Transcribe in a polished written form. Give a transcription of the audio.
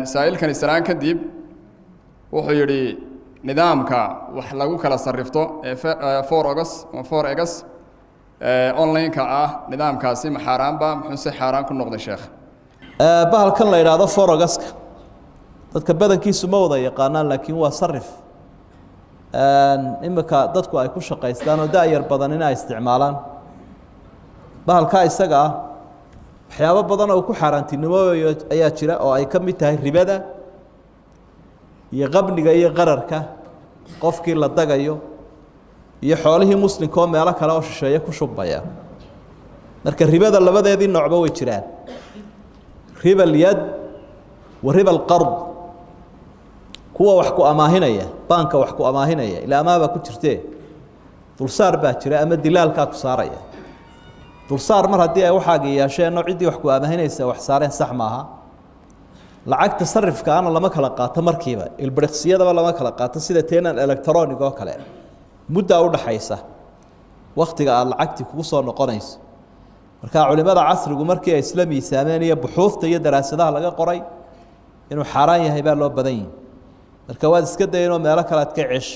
سائلكن السلام كديب وحيري نظامك وحلاقو كلا صرفته 4 أغسطس أونلاين كأه نظام كاسي محرام با محسن حرام كل نقطة شيخ bahalkan la yiraahdo foregaska dadka badankiisu ma wada yaqaanaan laakiin waa sarif imika dadku ay ku shaqaystaan oo daayar badan inay isticmaalaan bahalka isaga waxyaabo badan oo ku xaaraantinimooyo ayaa jira oo ay ka mid tahay ribada iyo qabniga iyo qararka qofkii la dagayo iyo xoolihii muslimka oo meelo kale oo shisheeye ku shubaya marka ribada labadeedii noocba way jiraan riba al-yad wa riba al-qard kuwa wax ku amaahinaya banka wax ku amaahinaya ila amaaba ku jirtee dulsaar baa jira ama dilaalka ku saaraya dulsaar mar hadii ay waxaaga yeesheen cidii wax ku amaahinaysa wax saareen sax maaha lacagta sarifka ana lama kala qaato markiiba ilbiriqsiyada lama kala qaato sida teenan electronic oo kale muddo u dhaxaysa waqtiga aad lacagti kugu soo noqonayso marka culimada casrigu markii ay isla miisaameen iyo buxuufta iyo daraasadaha laga qoray inuu xaraan yahay baa loo badan yahay marka waad iska dayno meelo kale aad ka ceesh